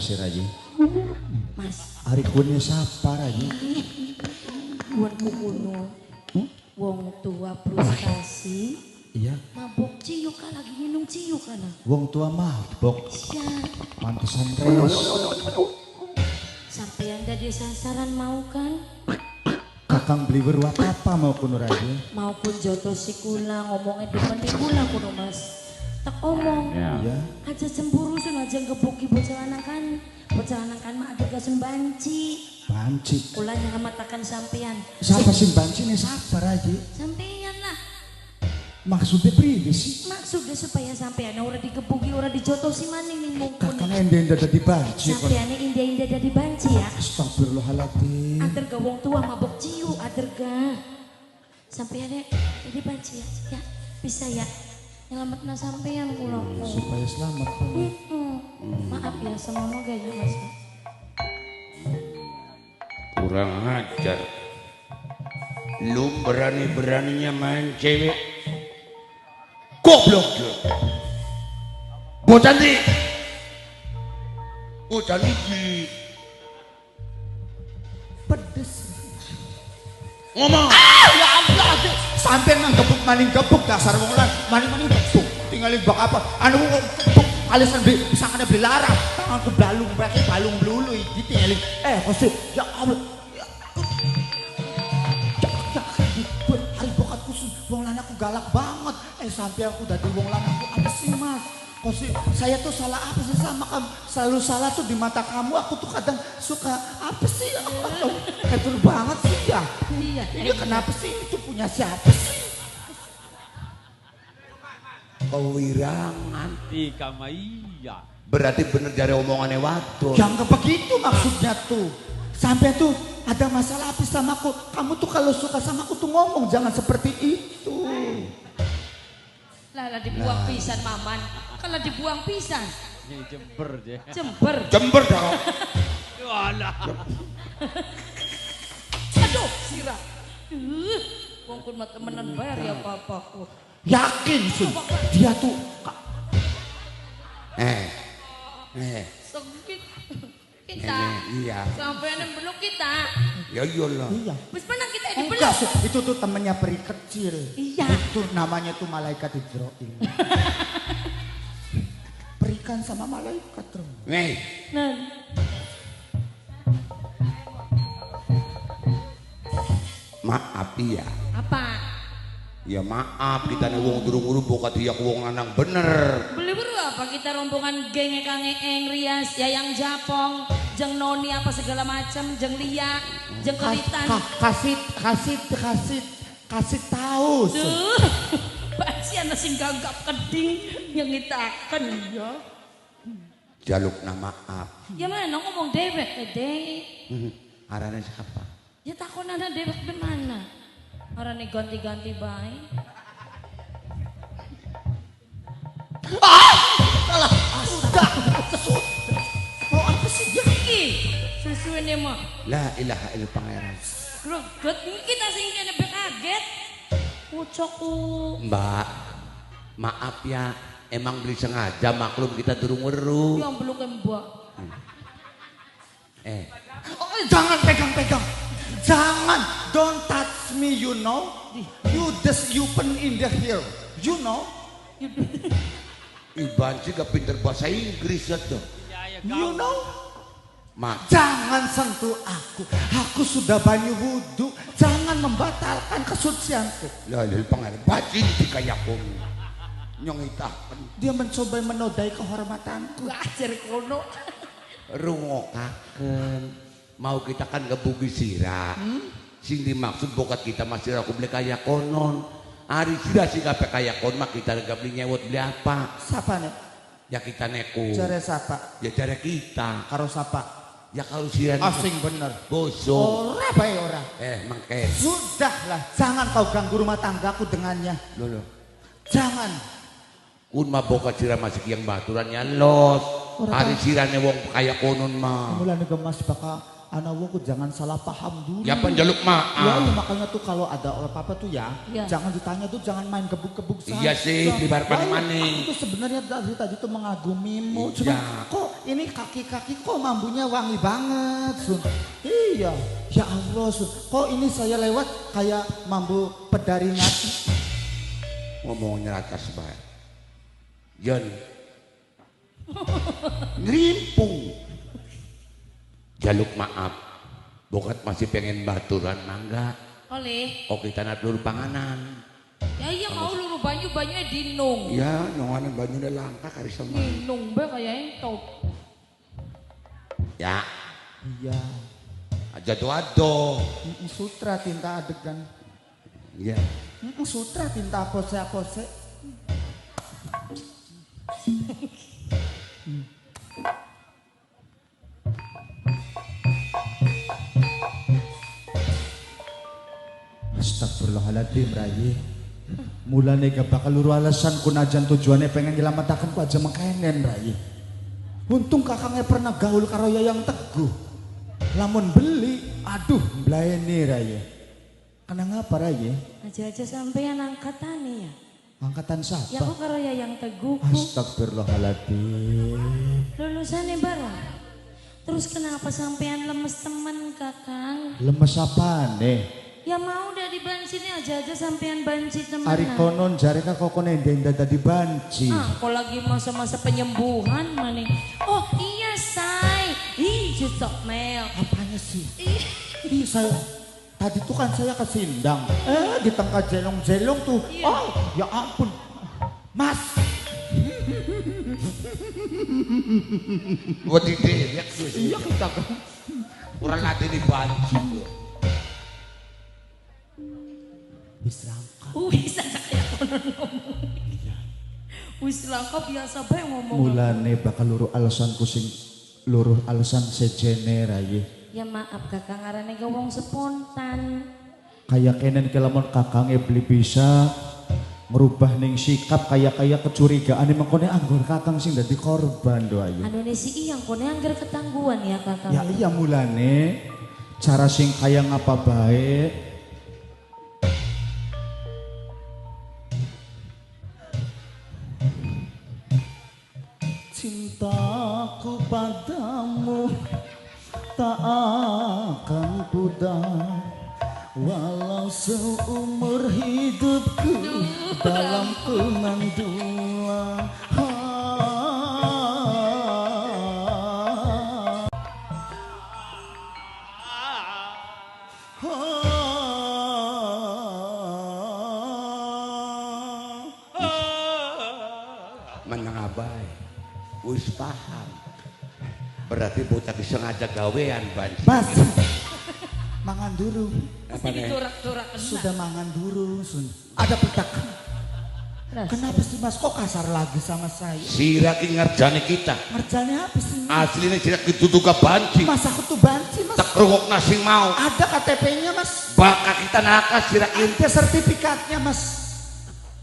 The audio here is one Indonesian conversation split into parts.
sih Raji? Mas. Hari kunnya siapa Raji? Kuanku kuno. Wong tua frustasi. Iya. Mabok ciuk kan lagi minum ciuk kan. Wong tua mabok. Siap. Mantesan res. Sampai anda di sasaran mau kan? Kakang beli berwat apa mau kuno Raji? Maupun joto si kula ngomongnya depan di kula kuno mas. Tak omong. Iya. Aja cemburu sun aja ngebuki bocah anakan. Bocah anakan mah ada gasen banci. Banci. Kula yang matakan sampean. Siapa sih banci nih siapa Raji? Sampean lah. Maksudnya pribadi sih? Maksudnya supaya sampean ora digebuki ora dijotosi maning ning mungkun. Kakang ende dadi banci. Sampean indah-indah dadi banci ya. Astagfirullahaladzim. Atur ga wong tua mabok ciu, atur ga. Sampean jadi banci ya. Ya, bisa ya. Nyelametna sampean kula. Supaya selamat kamu. Maaf ya semono gaya Mas. Kurang ajar. Lu berani-beraninya main cewek. Goblok lu. Bocah nih. Bocah nih. Pedes. Ngomong. Ya Allah, sampai nang gebuk maling gebuk dasar wong lan maling gebuk tinggalin bak apa anu wong gebuk alisan bisa kana beli larang tanganku balung pakai balung blulu ditinggalin kosip ya Allah ya hari bokatku wong lan aku galak banget sampai aku dadi wong lan aku apa sih mas kosip saya tuh salah apa sih sama kamu selalu salah tuh di mata kamu aku tuh kadang suka apa sih ketur banget sih ya iya kenapa sih itu punya siapa sih Kewirangan. Ika Maya. Berarti bener dari omongannya waktu. Jangan begitu maksudnya tuh sampai tuh ada masalah apa sama aku kamu tuh kalau suka sama aku tuh ngomong jangan seperti itu Lah dibuang pisan maman. Kalau dibuang pisan. Ini Jember deh. Jember dah. Walah. Aduh, sirah. Wong kun mah temenan bayar ya papaku. yakin sih dia tuh Sakit. Kita. Iya. Sampai belum kita. Ya iyalah. iya Wis menang kita enggak dibelok. itu tuh temennya peri kecil Iya. itu namanya tuh malaikat Israel perikan sama malaikat tuh Nih, Nah, maaf ya. apa? Ya maaf kita nih wong durung-durung bokat dia wong lanang bener. Beli baru apa kita rombongan geng Kang Eeng Rias, Yayang Japong, jeng Noni apa segala macam, jeng Lia, jeng Kelitan. kasih tahu Duh, pasti anak sing gagap keding yang ngitaken ya. Jaluk nama maaf. Ya mana ngomong dewek deh. Arane siapa? Ya takon ada dewek bagaimana? Orang nih ganti-ganti baik. sudah mau apa sih dia Sesuai nih mah. La ilaha illallah pangeran. Greget kita sing kene kaget. Ucokku. Mbak, maaf ya. Emang beli sengaja maklum kita durung weruh. Yang belum kembak. Jangan pegang-pegang. Jangan, don't touch me, you know. You just you pen in the hill, you know. Iban sih gak pinter bahasa Inggris ya tuh. You know. Mak, Jangan sentuh aku. Aku sudah banyu wudhu. Jangan membatalkan kesucianku. la ilaha pangeran. Bajin di kayak kom. Nyong itaken. Dia mencoba menodai kehormatanku. Ajar kono. Rungokaken. Mau kita kan gebugi sira. Sing dimaksud bokat kita masih aku beli kaya konon. Ari sira sih gape kaya kon mah kita gak beli nyewot beli apa. Siapa nih? Ya kita neko. Jare siapa? Ya cara kita. Karo siapa? Ya kalau sira Asing bener. bosok. Ora bae ora. Mangke. Sudahlah, jangan kau ganggu rumah tanggaku dengannya. Lho. Jangan. Kun mah bokat sira masih yang baturannya los. Ora Ari sirane wong kaya konon mah. Mulane gemas baka Anawku jangan salah paham dulu. Ya penjaluk Ya, maaf. makanya tuh kalau ada apa-apa tuh ya, Ya. jangan ditanya tuh, jangan main gebuk-gebuk saja. Iya sih, di bar-bar Ya, maning. Aku tuh sebenarnya dari tadi tuh mengagumimu, Iya. cuma kok ini kaki-kaki kok mambunya wangi banget, Sun. Iya, ya Allah, Sun. Kok ini saya lewat kayak mambu pedaringan. Ngomongnya atas baik. Jon. Ngerimpung. Jaluk maaf. Bokat masih pengen baturan mangga. Oleh. Oh kita nak dulu panganan. Ya iya mau luru banyu-banyunya dinung. Ya, nyonganan banyu udah langka kari sama. Dinung be kayak entot. Ya, Iya, aja tuh ado. sutra tinta adegan. Ya. Sutra tinta pose-pose. Astagfirullahaladzim, Rai. Mulane gak bakal luru alasan kunajan tujuannya pengen nyelamatakan ku aja mengkenen, Rai. Untung kakangnya pernah gaul karo Yayang Teguh. Lamun beli, aduh, belaini, Rai. Kena ngapa, Rai? Aja-aja sampean angkatane ya. Angkatan Ya siapa? kok karo Yayang Teguh. Astagfirullahaladzim. Lulusannya bareng. Terus kenapa sampean lemes temen kakang? Lemes apa nih? Ya mau udah dibancinnya aja sampean banci temenan. Ari konon jareka kok nendeng dadi banci. Ah, kok lagi masa-masa penyembuhan maning. Oh iya say. Ih, jusok mel. Apanya sih? Ih, saya tadi tuh kan saya ke Sindang. Di tengah jelong-jelong tuh. Iya. Oh, ya ampun. Mas, Buat ide, ya. iya kita kan. Kurang ada di banci. Wis rangka. Bisa kayak konon ngomong. Wis langka biasa bae ngomong. Mulane bakal luruh alasanku sing luruh alasan sejene Rai. Ya maaf kakang ngarane ke wong spontan. Kayak kenen kelamun kakangnya beli bisa merubah ning sikap kayak kecurigaan emang kone anggur kakang sing dadi korban do ayu. Anu si iyang kone angger ketangguhan ya kakang. Ya iya mulane cara sing kaya ngapa baik. Cintaku padamu tak akan pudar walau seumur hidupku dalam kemanduan. Menang abai. Wis paham. Berarti bocah disengaja gawean banci. Mas, mangan dulu. Apa nih? Turak-turak kena. Sudah mangan dulu, Sun. Ada petak. Ras. Kenapa sih Mas kok kasar lagi sama saya? Siraki ngerjani kita. Ngerjainnya apa sih Mas? Aslinya sirak ditutup ke banci. Mas aku tuh banci Mas. Tak kerungok nasi mau. Ada KTP-nya Mas. Baka kita nakas sirakin. Ada sertifikatnya Mas.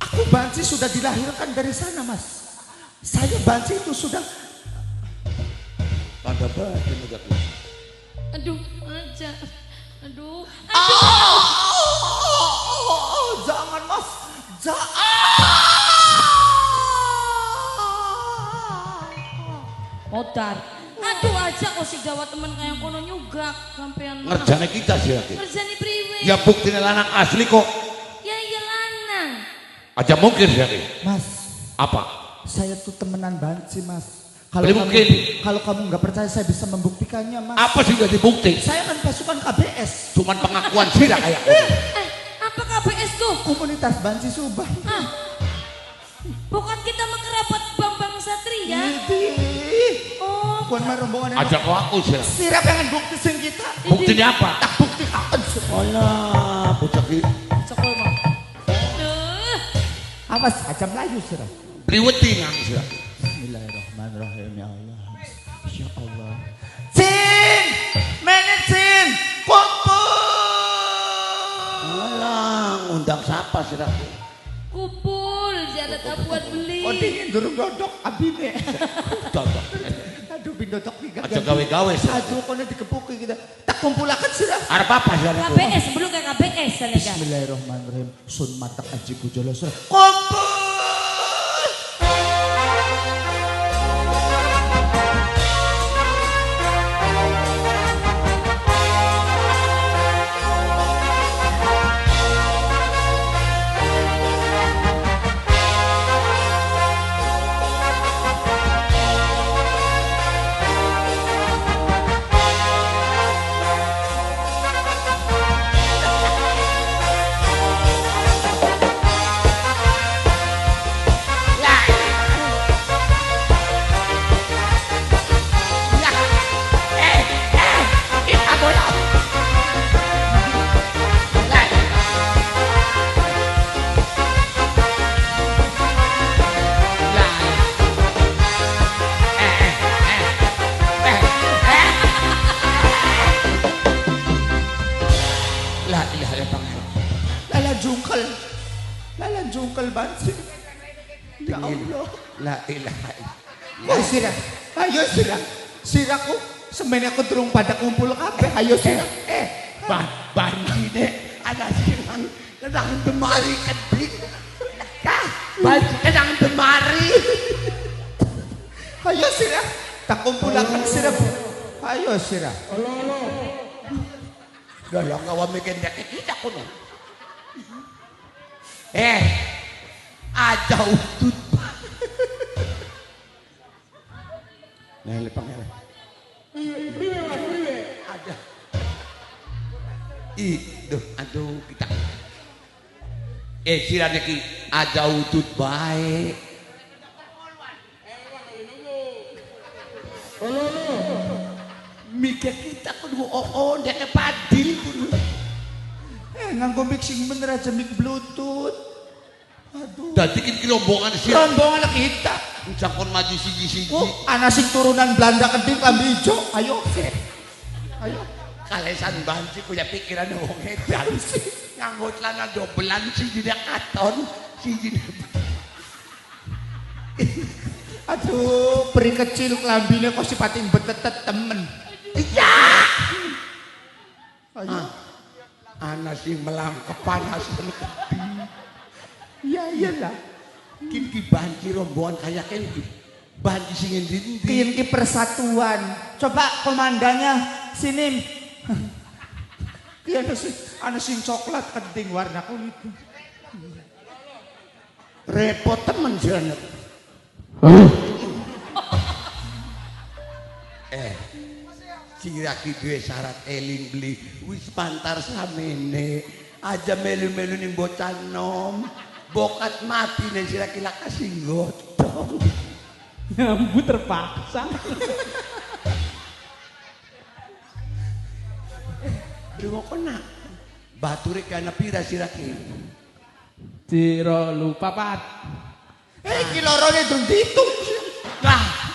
Aku banci sudah dilahirkan dari sana Mas. Saya banci itu sudah. Tanda banci negak. Aduh, aja. Aduh. Jangan Mas. Jangan. Modar. Aduh aja kok si gawat temen kayak kono nyugak sampean mah. Ngerjani kita sirakin. Ngerjani priwe. Ya buktinya lanang asli kok. Ya iya lanang. Aja mungkin sirakin. Mas, Apa? saya tuh temenan banci Mas. Boleh mungkin. Kalau kamu nggak percaya saya bisa membuktikannya Mas. Apa sih udah dibukti? Saya kan pasukan KBS. Cuman pengakuan sirak kayak. Apa KBS tuh? Komunitas Banci Subang. Ah. Bukan kita mengkerabat Bambang Satria. Idih. Oh, Bukan mah rombongan yang Ajak aku sirak. sirap pengen bukti sing kita. Buktinya apa? Tak bukti akan Alah, bocah ki. cokol mah. Aduh. awas aja Melayu sirap. Priweti ngang sirak. Bismillahirrahmanirrahim ya Allah. Ya Allah. Sin, menit Sin, kumpul. Alah, undang siapa sirak? Kumpul, ziarah buat beli. Oh dingin durung dodok abine. Contoh. Aduh bini pindotok tiga. Aja gawe-gawe sih. Aduh, kono dikepuki kita. Tak kumpulakan sira. Arep apa sih? KBS belum ke KBS sana kan. Bismillahirrahmanirrahim. Sun matak aji kujala sira. Kumpul. Lalan jungkal bansi. Ya Allah. La ilaha illallah. Ayo sira. Ayo sira. Sira ko semen aku durung pada kumpul kabeh. Ayo sira. Banjine ada silang sedang demari kedik. Banjine sedang demari. Ayo sira. Tak kumpulakan sira. Ayo sira. Dalam ngawam mikir kita kuno. Aja utut. Nele pangeran. Ada. Aduh kita. Sirane ki aja utut bae. Mikir kita kudu ndek padil kudu. Nganggo mixing bener aja mic bluetooth. Aduh. Dadi ki rombongan sih. Rombongan kita. Sampun maju siji-siji. Oh, ana sing turunan Belanda keding lambi ijo. Ayo. Ayo. Kalesan banci punya pikiran wong edan sih. Nganggo celana dobelan siji nek katon, siji. Aduh, peri kecil kelambine kok sipating betetet temen. Iya. Ayo. Ana sing melang kepanasan kedhi. Iya iyalah. Ki banci rombongan kaya ki. Banci sing endi-endi. Kian ki persatuan. Coba komandannya sini. Kian ana sing coklat keding warna kulit. Repot temen jane. Siraki duwe syarat eling beli wis pantar samene aja melu-melu ning bocah nom bokat mati ning siraki lak kasih gotong Nyambut terpaksa. Dungo kena bature kana pira siraki Ciro lupa pat. Iki lorone durung diitung. nah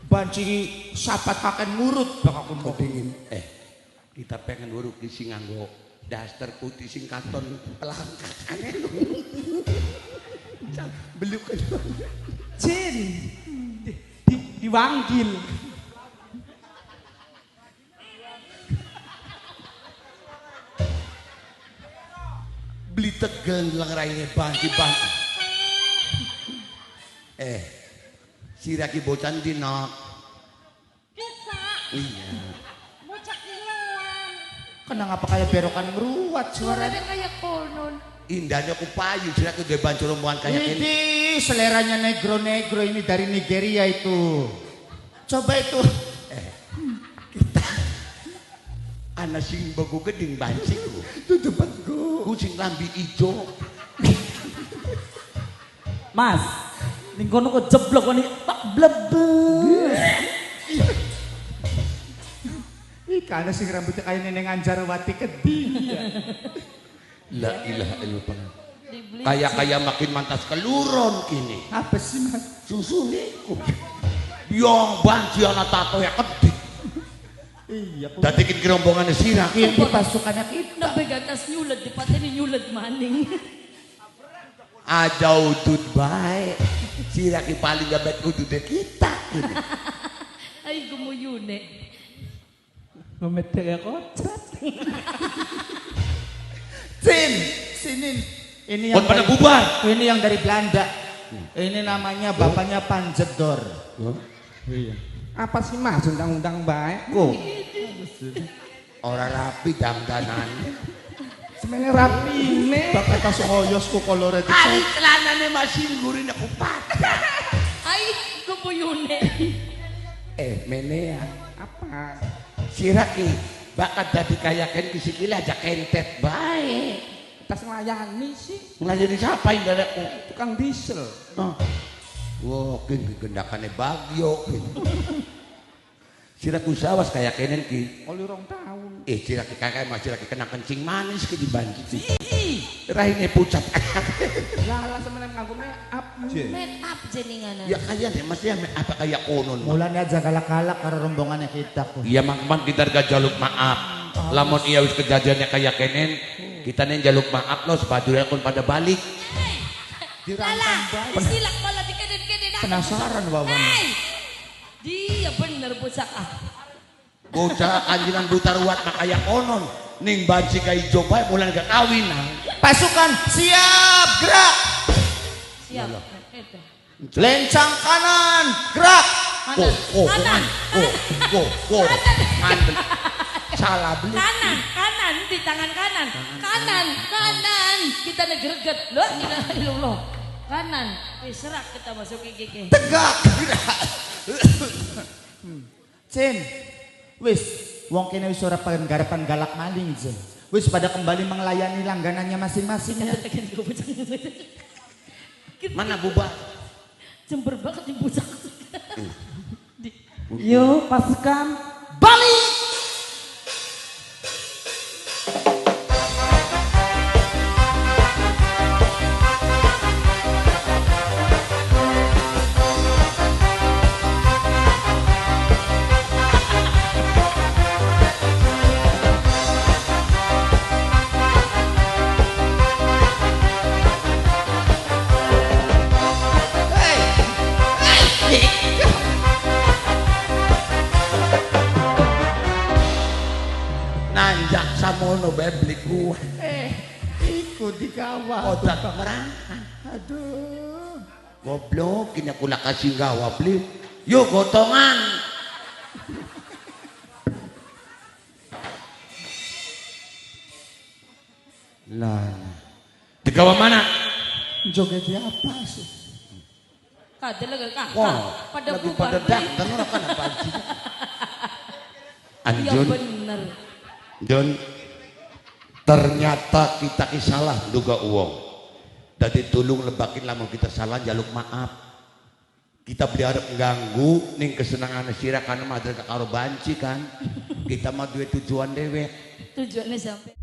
Banci sapat pakai ngurut bakal aku kepingin kita pengen uruk di sing nganggo daster putih sing katon pelangkakane lho beluk Jin. Diwanggil. beli tegel lang raine banci banci siraki bocan dinok Bisa. iya Bocah kiloan. Kena ngapa kayak berokan meruat suaranya. Suaranya kayak konon. indahnya aku payu siraki udah bancu rombongan kayak ini Ini seleranya negro-negro ini dari Nigeria itu. Coba itu. kita ana sing bego geding banciku Itu tempatku. ku sing lambi ijo Mas, ning kono kok jeblok kok pak blebes. Karena sing rambutnya kayak neneng Anjarwati keding. la ilaha illallah Dibeli. kayak makin mantas keluron kini Apa sih mas? susu niku yo banci ana tato ya kedhi Iya. dadi ki rombongan sirah Yang di pasukannya kita. Nabe gatas nyulet di pateni nyulet maning. Aja udut baik. Sira ki paling gabet udut kita. Ay gumuyune. Memet kayak kocrat. Sin, sini. Ini Kon pada bubar. ini yang dari Belanda. Ini namanya bapaknya Panjedor. Apa sih mas undang-undang baik? Kok Orang rapi dandanan. Sebenarnya rapi nih. bapak tas oyos ku kolore itu. Ali celanane masih gurin aku patah. Ay gumuyune. Mene ya. Apa? Sira ki bakat dadi kayakan kisikila aja kentet baik. Tas melayani sih. Ngajari siapa yang dadaku? Tukang diesel. Oh. Wah, kini gendakannya bagyo. Sira ku sawas kayak kenen ki. Oli rong tahun. Sira ki kakek masih lagi kena kencing manis ke di banci. Rahine pucat. Lala sebenarnya nganggo make up. Make up jenengan. Ya kayak deh, masih apa kayak konon. Mulanya aja galak-galak karo rombongannya kita ku. Iya mang kita gak jaluk maaf. Lamun iya wis kejadiannya kayak kenen, kita nih jaluk maaf loh sebadurnya kon pada balik. Lala, silak malah dikeden-keden. Penasaran wawan. Hey, dia bener bocah ah. Bocah anjinan buta ruat makaya konon. Ning banci kai jobai mulai gak kawin. Pasukan siap gerak. Siap. Itu. Lencang kanan gerak. Kanan. Kanan. Kanan. Salah beli. Kanan di tangan kanan. Kanan. Kita negreget. Loh, ilah. Kanan. Serak kita masuk gigi. Tegak gerak. Cin. Wis, wong kene wis ora penggarapan galak maling, Cin. Wis pada kembali melayani langganannya masing-masing ya. Mana bubar? Jember banget nih bocah. Yuk pasukan. Balik. Nanjak samono beblik gua. Ikut dikawal. Otak merangkan. Aduh. Goblok, kini aku nak kasih gawa beli. Yuk gotongan. Lah. Di gawa mana? Jogetnya apa sih? Kada lagi kak. Wah, Pada lagi bubar. pada datang orang kan apa sih? Iya Anjun, bener. John, ternyata kita salah duga uang. Dadi tulung lebakin lama kita salah jaluk maaf. Kita beli harap ganggu ning kesenangan sira karena madre karo banci kan. Kita mah duwe tujuan dewek. Tujuannya sampai.